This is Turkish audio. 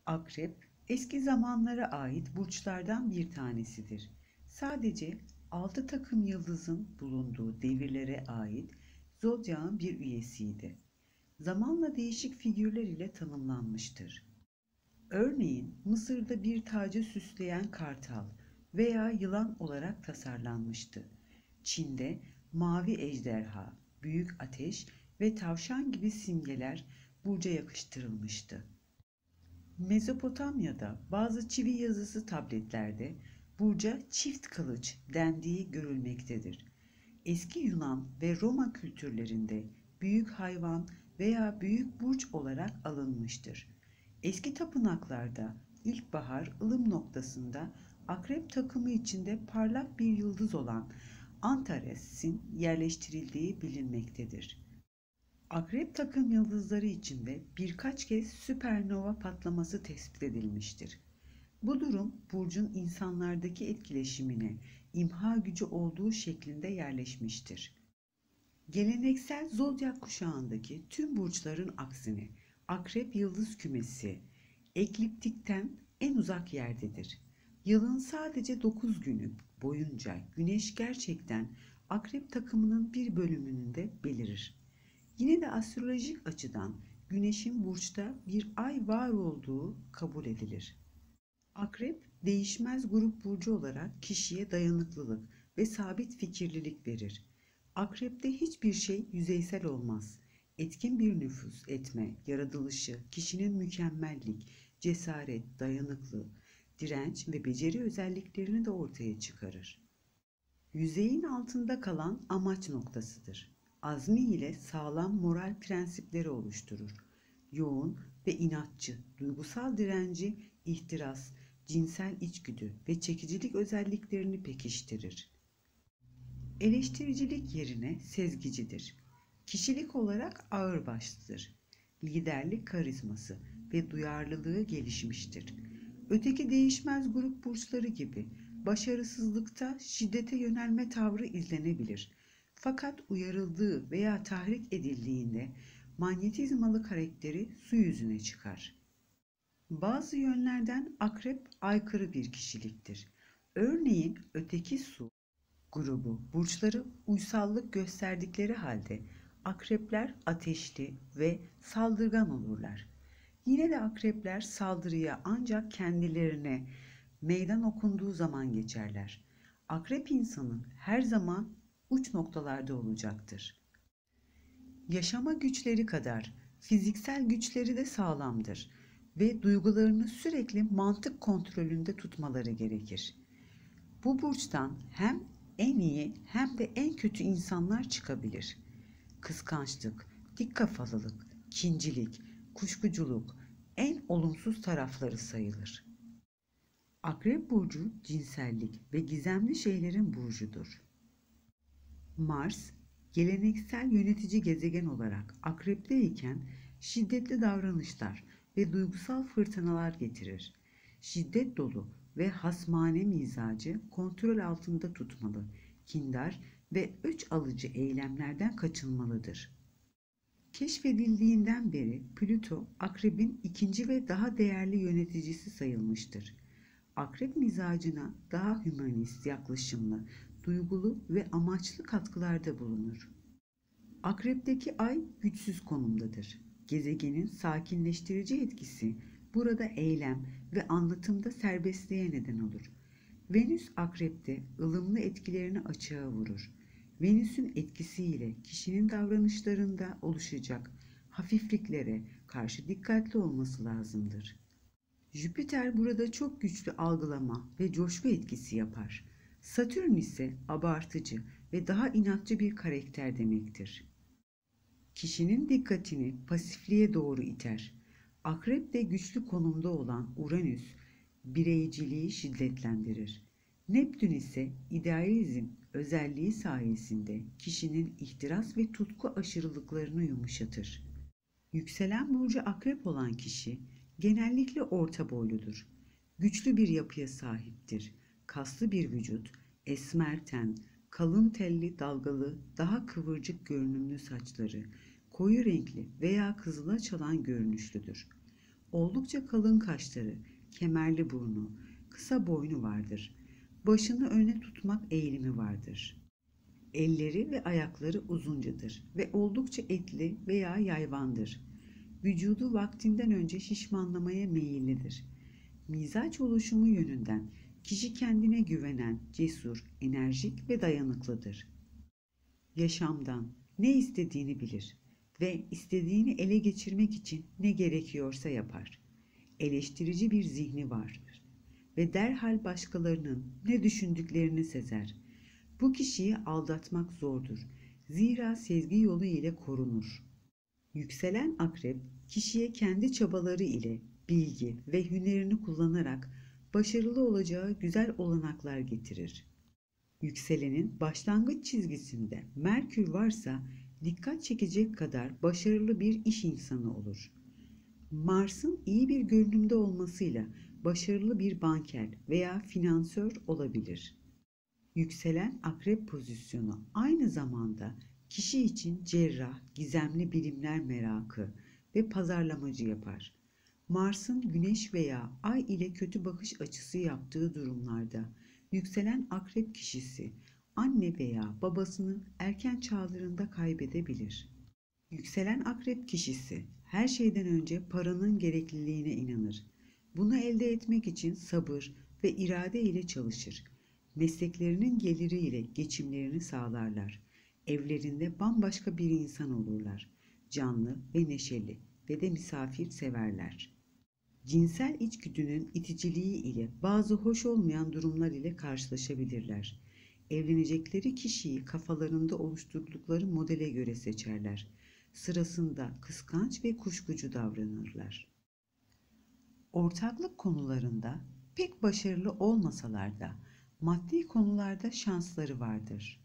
Akrep, eski zamanlara ait burçlardan bir tanesidir. Sadece 6 takım yıldızın bulunduğu devirlere ait zodyağın bir üyesiydi. Zamanla değişik figürler ile tanımlanmıştır. Örneğin Mısır'da bir tacı süsleyen kartal veya yılan olarak tasarlanmıştı. Çin'de mavi ejderha, büyük ateş ve tavşan gibi simgeler burca yakıştırılmıştı. Mezopotamya'da bazı çivi yazısı tabletlerde burca çift kılıç dendiği görülmektedir. Eski Yunan ve Roma kültürlerinde büyük hayvan veya büyük burç olarak alınmıştır. Eski tapınaklarda ilkbahar ılım noktasında akrep takımı içinde parlak bir yıldız olan Antares'in yerleştirildiği bilinmektedir. Akrep takım yıldızları içinde birkaç kez süpernova patlaması tespit edilmiştir. Bu durum burcun insanlardaki etkileşimine imha gücü olduğu şeklinde yerleşmiştir. Geleneksel zodyak kuşağındaki tüm burçların aksine akrep yıldız kümesi ekliptikten en uzak yerdedir. Yılın sadece 9 günü boyunca güneş gerçekten akrep takımının bir bölümünde belirir. Yine de astrolojik açıdan Güneş'in burçta bir ay var olduğu kabul edilir. Akrep, değişmez grup burcu olarak kişiye dayanıklılık ve sabit fikirlilik verir. Akrepte hiçbir şey yüzeysel olmaz. Etkin bir nüfuz etme, yaratılışı, kişinin mükemmellik, cesaret, dayanıklı, direnç ve beceri özelliklerini de ortaya çıkarır. Yüzeyin altında kalan amaç noktasıdır. Azmi ile sağlam moral prensipleri oluşturur. Yoğun ve inatçı, duygusal direnci, ihtiras, cinsel içgüdü ve çekicilik özelliklerini pekiştirir. Eleştiricilik yerine sezgicidir. Kişilik olarak ağırbaşlıdır. Liderlik karizması ve duyarlılığı gelişmiştir. Öteki değişmez grup burçları gibi başarısızlıkta şiddete yönelme tavrı izlenebilir. Fakat uyarıldığı veya tahrik edildiğinde manyetizmalı karakteri su yüzüne çıkar. Bazı yönlerden akrep aykırı bir kişiliktir. Örneğin öteki su grubu burçları uysallık gösterdikleri halde akrepler ateşli ve saldırgan olurlar. Yine de akrepler saldırıya ancak kendilerine meydan okunduğu zaman geçerler. Akrep insanın her zaman uç noktalarda olacaktır. Yaşama güçleri kadar fiziksel güçleri de sağlamdır ve duygularını sürekli mantık kontrolünde tutmaları gerekir. Bu burçtan hem en iyi hem de en kötü insanlar çıkabilir. Kıskançlık, dik kafalılık, kincilik, kuşkuculuk en olumsuz tarafları sayılır. Akrep burcu cinsellik ve gizemli şeylerin burcudur. Mars, geleneksel yönetici gezegen olarak Akrep'teyken şiddetli davranışlar ve duygusal fırtınalar getirir. Şiddet dolu ve hasmane mizacı kontrol altında tutmalı, kindar ve öç alıcı eylemlerden kaçınmalıdır. Keşfedildiğinden beri Plüto, Akrebin ikinci ve daha değerli yöneticisi sayılmıştır. Akrep mizacına daha hümanist, yaklaşımlı, duygulu ve amaçlı katkılarda bulunur. Akrep'teki ay güçsüz konumdadır. Gezegenin sakinleştirici etkisi burada eylem ve anlatımda serbestliğe neden olur. Venüs Akrep'te ılımlı etkilerini açığa vurur. Venüs'ün etkisiyle kişinin davranışlarında oluşacak hafifliklere karşı dikkatli olması lazımdır. Jüpiter burada çok güçlü algılama ve coşku etkisi yapar. Satürn ise abartıcı ve daha inatçı bir karakter demektir. Kişinin dikkatini pasifliğe doğru iter. Akrep'te güçlü konumda olan Uranüs, bireyciliği şiddetlendirir. Neptün ise idealizm özelliği sayesinde kişinin ihtiras ve tutku aşırılıklarını yumuşatır. Yükselen burcu akrep olan kişi genellikle orta boyludur. Güçlü bir yapıya sahiptir. Kaslı bir vücut, esmer ten, kalın telli dalgalı, daha kıvırcık görünümlü saçları, koyu renkli veya kızıla çalan görünüşlüdür. Oldukça kalın kaşları, kemerli burnu, kısa boynu vardır. Başını öne tutmak eğilimi vardır. Elleri ve ayakları uzuncadır ve oldukça etli veya yayvandır. Vücudu vaktinden önce şişmanlamaya meyillidir. Mizaç oluşumu yönünden kişi kendine güvenen, cesur, enerjik ve dayanıklıdır. Yaşamdan ne istediğini bilir ve istediğini ele geçirmek için ne gerekiyorsa yapar. Eleştirici bir zihni vardır ve derhal başkalarının ne düşündüklerini sezer. Bu kişiyi aldatmak zordur. Zira sezgi yolu ile korunur. Yükselen akrep, kişiye kendi çabaları ile bilgi ve hünerini kullanarak başarılı olacağı güzel olanaklar getirir. Yükselenin başlangıç çizgisinde Merkür varsa dikkat çekecek kadar başarılı bir iş insanı olur. Mars'ın iyi bir görünümde olmasıyla başarılı bir banker veya finansör olabilir. Yükselen akrep pozisyonu aynı zamanda kişi için cerrah, gizemli bilimler merakı ve pazarlamacı yapar. Mars'ın Güneş veya Ay ile kötü bakış açısı yaptığı durumlarda yükselen akrep kişisi anne veya babasını erken çağlarında kaybedebilir. Yükselen akrep kişisi her şeyden önce paranın gerekliliğine inanır. Bunu elde etmek için sabır ve irade ile çalışır. Mesleklerinin geliri ile geçimlerini sağlarlar. Evlerinde bambaşka bir insan olurlar. Canlı ve neşeli ve de misafir severler. Cinsel içgüdünün iticiliği ile bazı hoş olmayan durumlar ile karşılaşabilirler. Evlenecekleri kişiyi kafalarında oluşturdukları modele göre seçerler. Sırasında kıskanç ve kuşkucu davranırlar. Ortaklık konularında pek başarılı olmasalar da maddi konularda şansları vardır.